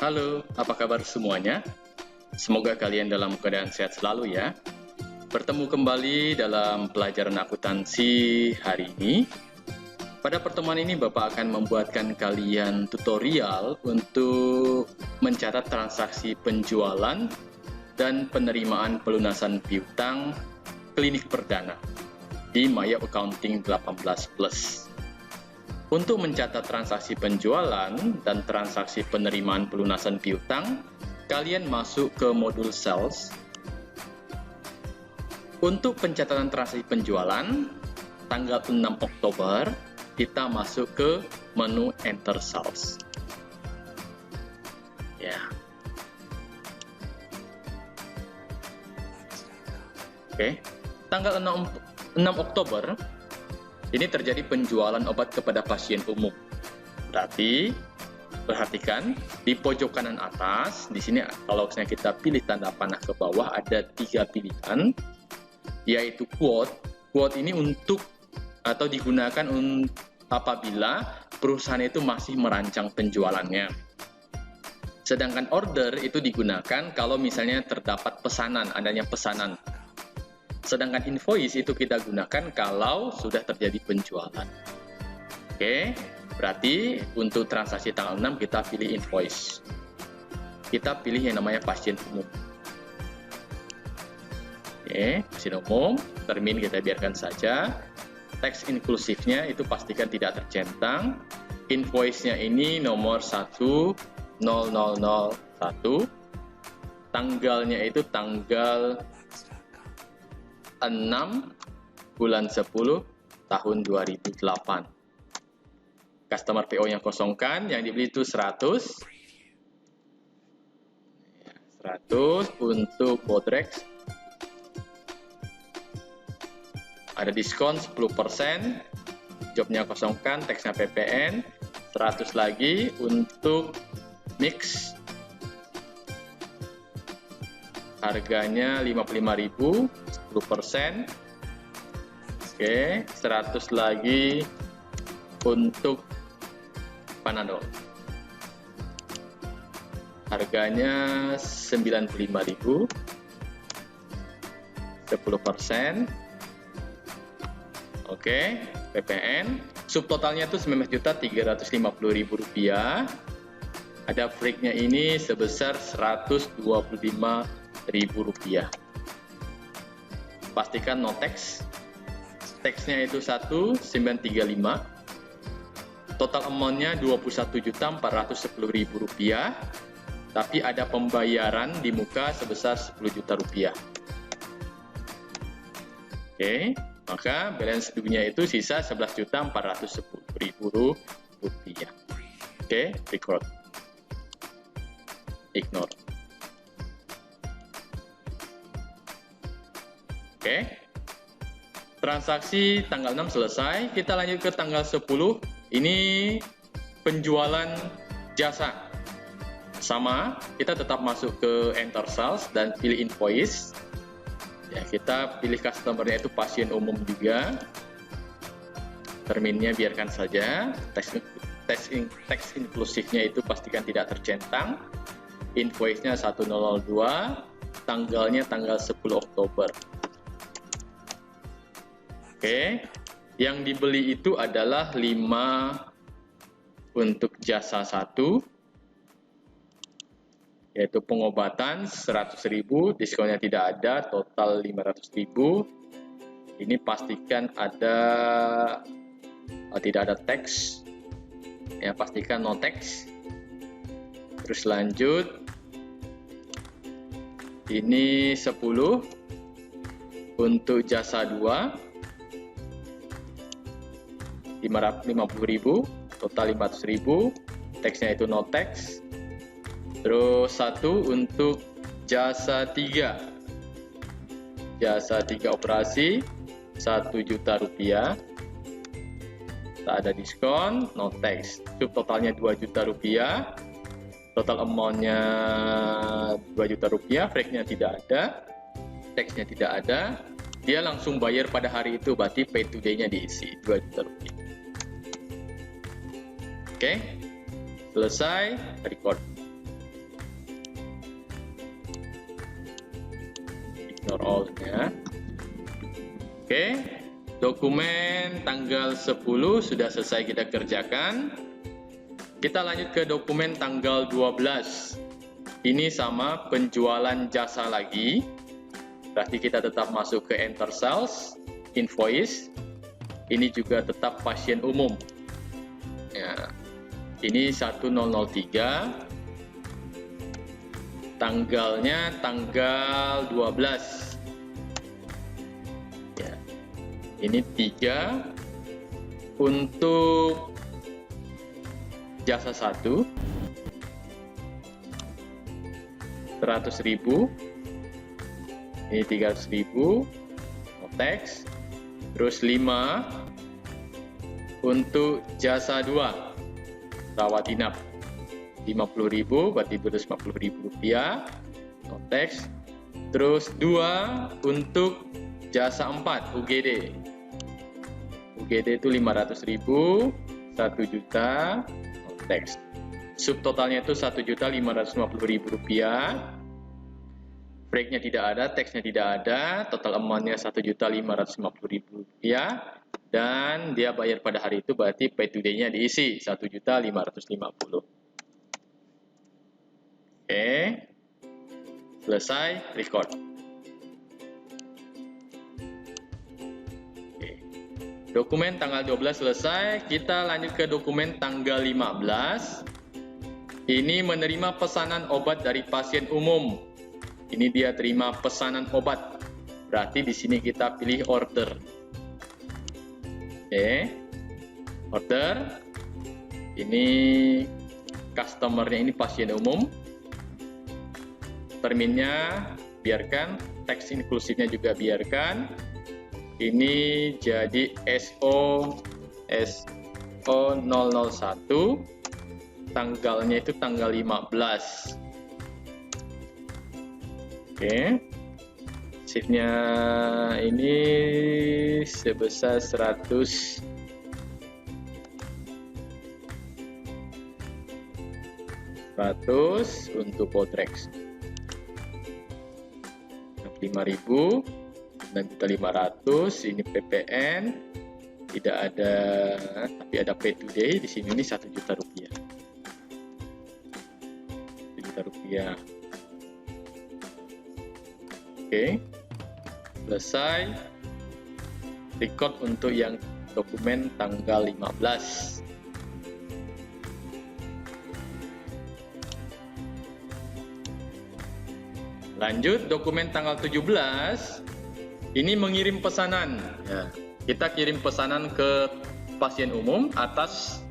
Halo, apa kabar semuanya? Semoga kalian dalam keadaan sehat selalu ya. Bertemu kembali dalam pelajaran akuntansi hari ini. Pada pertemuan ini Bapak akan membuatkan kalian tutorial untuk mencatat transaksi penjualan dan penerimaan pelunasan piutang klinik perdana di Maya Accounting 18+. Untuk mencatat transaksi penjualan dan transaksi penerimaan pelunasan piutang, kalian masuk ke modul Sales. Untuk pencatatan transaksi penjualan, tanggal 6 Oktober, kita masuk ke menu Enter Sales. Ya. Oke, tanggal 6 Oktober, ini terjadi penjualan obat kepada pasien umum. Berarti, perhatikan di pojok kanan atas, di sini kalau misalnya kita pilih tanda panah ke bawah, ada 3 pilihan, yaitu quote. Quote ini untuk atau digunakan apabila perusahaan itu masih merancang penjualannya. Sedangkan order itu digunakan kalau misalnya terdapat pesanan, adanya pesanan. Sedangkan invoice itu kita gunakan kalau sudah terjadi penjualan. Oke, berarti untuk transaksi tanggal 6 kita pilih invoice. Kita pilih yang namanya pasien umum. Oke, pasien umum, termin kita biarkan saja. Teks inklusifnya itu pastikan tidak tercentang. Invoice-nya ini nomor 10001. Tanggalnya itu tanggal 6 bulan 10 tahun 2008. Customer PO yang kosongkan, yang dibeli itu 100. 100 untuk Bodrex. Ada diskon 10%. Jobnya kosongkan, teksnya PPN. 100 lagi untuk Mix. Harganya 55.000. 10%. Oke, 100 lagi untuk Panadol. Harganya 95.000. 10%. Oke, PPN. Subtotalnya itu 19.350.000 rupiah. Ada breaknya ini sebesar 125.000 rupiah. Pastikan no tax. Teksnya itu 1935. Total amount-nya 21.410.000 rupiah. Tapi ada pembayaran di muka sebesar 10 juta rupiah. Oke, maka balance due-nya itu sisa 11.410.000 rupiah. Oke, record. Ignore. Oke, transaksi tanggal 6 selesai. Kita lanjut ke tanggal 10. Ini penjualan jasa. Sama, kita tetap masuk ke Enter Sales dan pilih Invoice. Ya, kita pilih customer-nya itu pasien umum juga. Terminnya biarkan saja. Teks inklusifnya itu pastikan tidak tercentang. Invoice-nya 102. Tanggalnya tanggal 10 Oktober. Oke, yang dibeli itu adalah 5 untuk jasa 1, yaitu pengobatan 100.000, diskonnya tidak ada, total 500.000. Ini pastikan tidak ada teks, ya pastikan no teks. Terus lanjut, ini 10 untuk jasa 2. 50.000, total 500.000, teksnya itu no teks. Terus 1 untuk jasa 3. Jasa 3 operasi 1 juta rupiah. Tak ada diskon, no teks. Subtotalnya 2 juta rupiah. Total amount-nya 2 juta rupiah, breaknya tidak ada. teksnya tidak ada, dia langsung bayar pada hari itu, berarti pay today-nya diisi 2 juta rupiah. Oke, selesai, record. Ignore all-nya. Oke, dokumen tanggal 10 sudah selesai kita kerjakan. Kita lanjut ke dokumen tanggal 12. Ini sama penjualan jasa lagi. Berarti kita tetap masuk ke enter sales, invoice. Ini juga tetap pasien umum. Ya. Ini 1003. Tanggalnya tanggal 12. Ya. Ini 3 untuk jasa 1 100.000, ini 300.000 no tax. Terus 5 untuk jasa 2 rawat inap 50.000, berarti 250.000 rupiah no tax. Terus 2 untuk jasa 4 UGD itu 500.000, 1 juta no tax. Subtotalnya itu 1.550.000 rupiah. Breaknya tidak ada, taxnya tidak ada, total amountnya 1.550.000 rupiah, dan dia bayar pada hari itu, berarti pay today-nya diisi 1.550. Oke, selesai, record. Oke. Dokumen tanggal 12 selesai, kita lanjut ke dokumen tanggal 15. Ini menerima pesanan obat dari pasien umum. Ini dia terima pesanan obat. Berarti di sini kita pilih order. Oke. Order. Ini customer-nya ini pasien umum. Terminnya biarkan, teks inklusifnya juga biarkan. Ini jadi SO 001. Tanggalnya itu tanggal 15. Oke. Shiftnya ini sebesar 100 untuk Potrex. 5.000, 9.500, ini PPN. Tidak ada, tapi ada pay today di sini, ini 1 juta rupiah. Rupiah. Oke, selesai. Record untuk yang dokumen tanggal 15. Lanjut dokumen tanggal 17. Ini mengirim pesanan. Ya, kita kirim pesanan ke pasien umum atas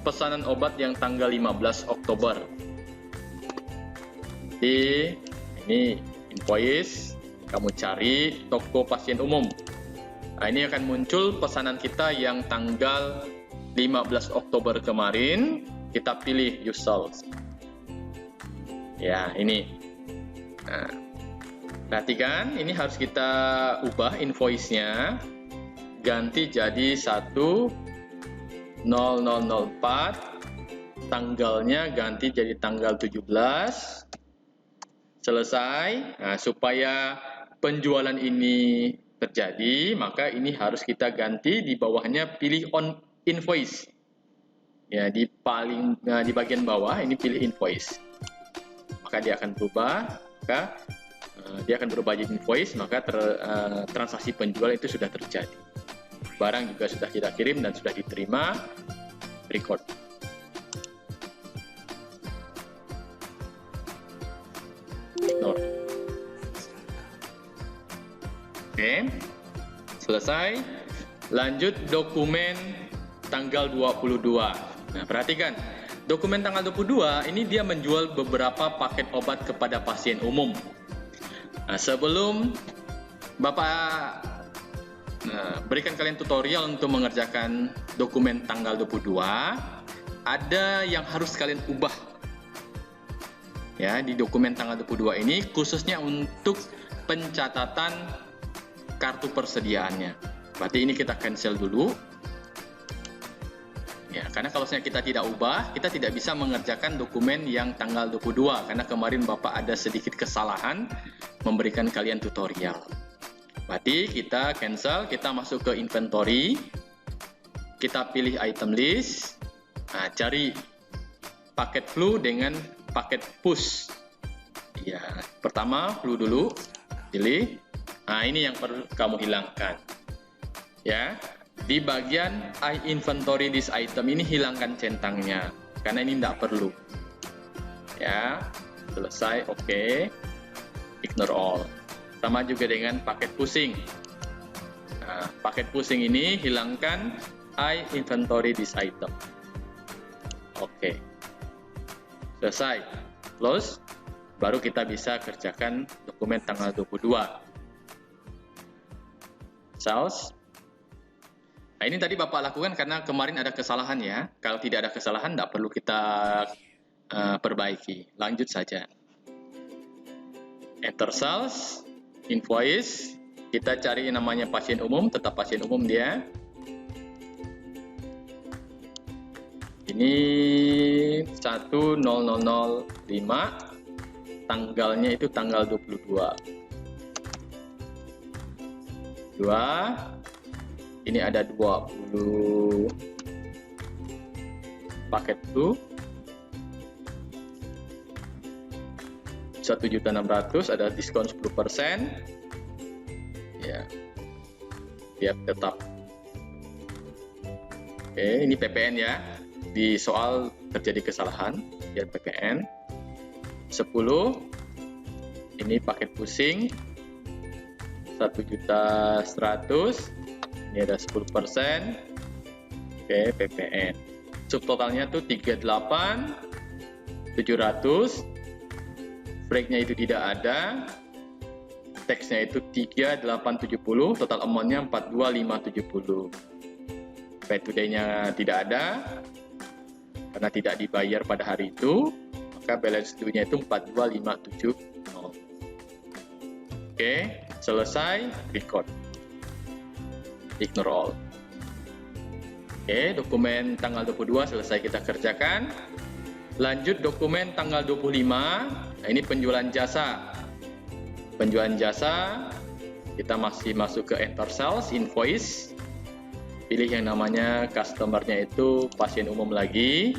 pesanan obat yang tanggal 15 Oktober. Jadi ini invoice, kamu cari toko pasien umum. Nah, ini akan muncul pesanan kita yang tanggal 15 Oktober kemarin. Kita pilih use sales. Ya, ini. Nah, perhatikan, ini harus kita ubah invoice-nya. Ganti jadi 1.0004. Tanggalnya ganti jadi tanggal 17. Selesai. Nah, supaya penjualan ini terjadi, maka ini harus kita ganti, di bawahnya pilih on invoice. Ya, di bagian bawah ini pilih invoice. Maka dia akan berubah, jadi invoice, maka transaksi penjualan itu sudah terjadi. Barang juga sudah kita kirim dan sudah diterima. Record. Ignore. Oke, selesai. Lanjut dokumen tanggal 22. Nah, perhatikan, dokumen tanggal 22 ini dia menjual beberapa paket obat kepada pasien umum. Nah, sebelum Bapak berikan kalian tutorial untuk mengerjakan dokumen tanggal 22, ada yang harus kalian ubah. Ya, di dokumen tanggal 22 ini khususnya untuk pencatatan kartu persediaannya. Berarti ini kita cancel dulu. Ya, karena kalau misalnya kita tidak ubah, kita tidak bisa mengerjakan dokumen yang tanggal 22 karena kemarin Bapak ada sedikit kesalahan memberikan kalian tutorial. Berarti kita cancel, kita masuk ke inventory, kita pilih item list, nah, cari paket flu dengan paket push. Ya, pertama flu dulu, pilih. Nah, ini yang perlu kamu hilangkan. Ya. Di bagian I inventory this item ini hilangkan centangnya karena ini tidak perlu. Ya, selesai, oke. Ignore all. Sama juga dengan paket pusing. Nah, paket pusing ini hilangkan I inventory this item. Oke. Selesai. Close. Baru kita bisa kerjakan dokumen tanggal 22. Sales. Nah, ini tadi Bapak lakukan karena kemarin ada kesalahan ya. Kalau tidak ada kesalahan, tidak perlu kita perbaiki. Lanjut saja. Enter sales, invoice. Kita cari yang namanya pasien umum, tetap pasien umum dia. Ini 10005. Tanggalnya itu tanggal 22. 2. Ini ada 20 paket itu 1.600.000, ada diskon 10%. Ya, biar tetap. Oke, ini PPN ya. Di soal terjadi kesalahan, biar PPN 10. Ini paket pusing 1.100.000. Ini ada 10%. Oke, PPN. Subtotalnya tuh 38.700. Breaknya itu tidak ada. Teksnya itu 3870. Total amountnya 42.570. Pay today-nya tidak ada karena tidak dibayar pada hari itu. Maka balance due-nya itu 42.570. Oke, selesai. Record. Ignore all. Oke, dokumen tanggal 22 selesai kita kerjakan. Lanjut dokumen tanggal 25. Nah, ini penjualan jasa. Penjualan jasa, kita masih masuk ke enter sales, invoice. Pilih yang namanya customer-nya itu pasien umum lagi.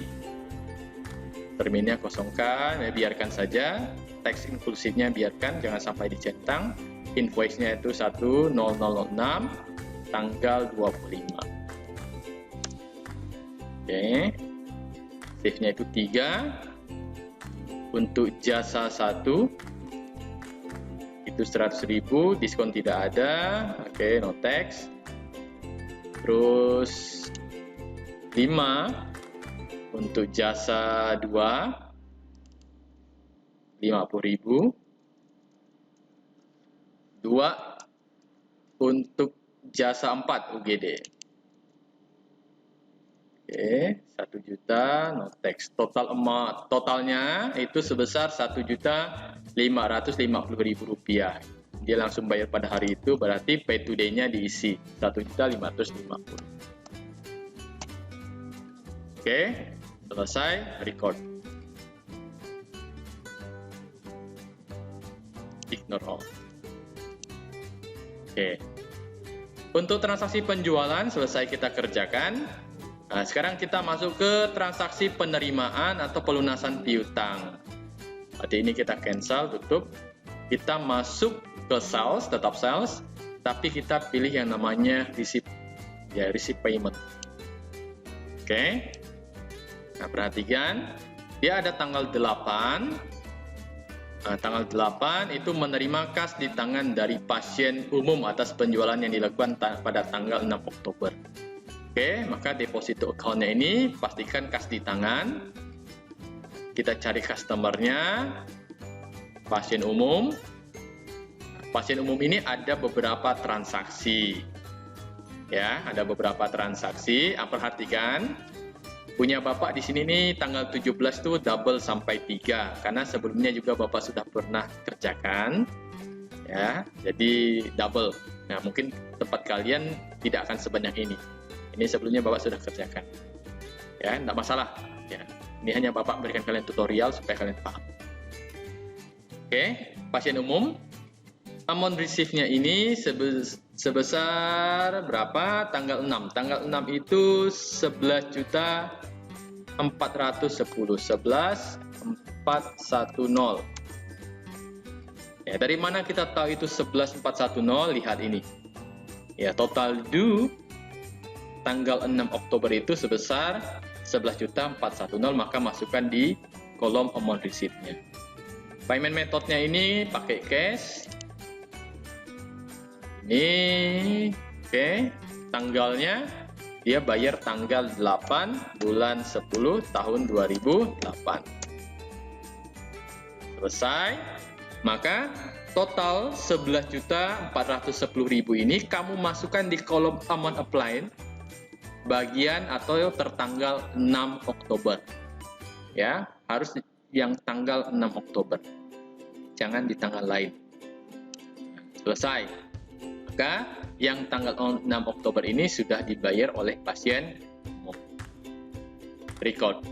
Terminnya kosongkan, ya, biarkan saja. Teks inklusifnya biarkan, jangan sampai dicentang. Invoice-nya itu 10006. Tanggal 25. Oke. Save-nya itu 3. Untuk jasa 1 itu 100.000, diskon tidak ada. Oke, no tax. Terus 5 untuk jasa 2 50.000. 2 untuk jasa 4 UGD. Oke, 1 juta, no tax. Totalnya itu sebesar 1.550.000 rupiah. Dia langsung bayar pada hari itu, berarti pay today-nya diisi 1.550.000. Oke, selesai, record. Ignore all. Oke. Untuk transaksi penjualan selesai kita kerjakan. Nah, sekarang kita masuk ke transaksi penerimaan atau pelunasan piutang. Berarti ini kita cancel, tutup. Kita masuk ke sales, tetap sales, tapi kita pilih yang namanya receipt, ya receipt payment. Oke. Nah, perhatikan, dia ada tanggal 8. Nah, tanggal 8 itu menerima kas di tangan dari pasien umum atas penjualan yang dilakukan pada tanggal 6 Oktober. Oke, maka deposito account-nya ini pastikan kas di tangan. Kita cari customer-nya, pasien umum. Pasien umum ini ada beberapa transaksi. Ya, ada beberapa transaksi. Perhatikan, punya Bapak di sini nih tanggal 17 tuh double sampai 3 karena sebelumnya juga Bapak sudah pernah kerjakan. Ya, jadi double. Nah, mungkin tempat kalian tidak akan sebanyak ini. Ini sebelumnya Bapak sudah kerjakan. Ya, tidak masalah. Ya, ini hanya Bapak berikan kalian tutorial supaya kalian paham. Oke, pasien umum. Amount receive-nya ini sebesar berapa? Tanggal 6. Tanggal 6 itu 11.410. 11.410. Ya, dari mana kita tahu itu 11.410? Lihat ini. Ya, total due tanggal 6 Oktober itu sebesar 11.410, maka masukkan di kolom amount receipt-nya. Payment metode-nya ini pakai cash. Ini oke, tanggalnya dia bayar tanggal 8 bulan 10 tahun 2008. Selesai. Maka total 11.410.000 ini kamu masukkan di kolom amount applied bagian atau tertanggal 6 Oktober. Ya, harus yang tanggal 6 Oktober. Jangan di tanggal lain. Selesai. Maka yang tanggal 6 Oktober ini sudah dibayar oleh pasien umum. Record.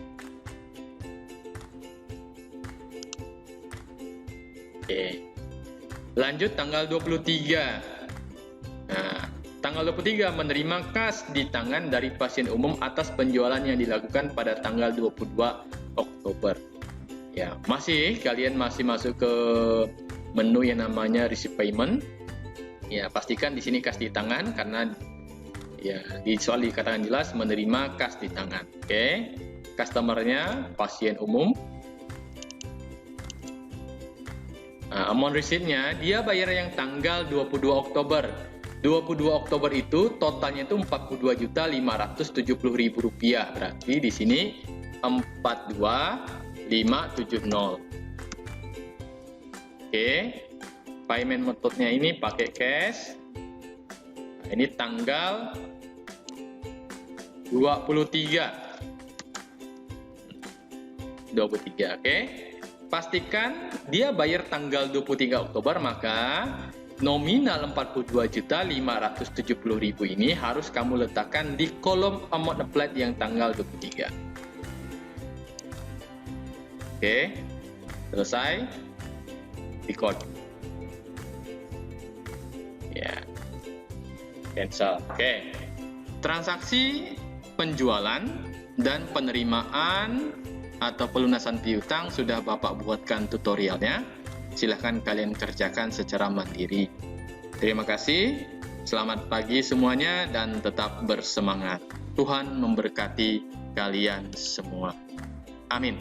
Oke. Lanjut tanggal 23. Nah, tanggal 23 menerima kas di tangan dari pasien umum atas penjualan yang dilakukan pada tanggal 22 Oktober. Ya, kalian masih masuk ke menu yang namanya receipt payment. Ya, pastikan di sini kas di tangan karena ya di soal dikatakan jelas menerima kas di tangan. Oke. Customer-nya pasien umum. Nah, amount receipt-nya dia bayar yang tanggal 22 Oktober. 22 Oktober itu totalnya itu Rp42.570.000. Berarti di sini 42570. Oke. Payment metode-nya ini pakai cash. Nah, ini tanggal 23, oke. Pastikan dia bayar tanggal 23 Oktober, maka nominal 42.570.000 ini harus kamu letakkan di kolom amount applied yang tanggal 23. Oke, selesai. Record. Ya, cancel. Oke, transaksi penjualan dan penerimaan atau pelunasan piutang sudah Bapak buatkan tutorialnya. Silahkan kalian kerjakan secara mandiri. Terima kasih. Selamat pagi semuanya dan tetap bersemangat. Tuhan memberkati kalian semua. Amin.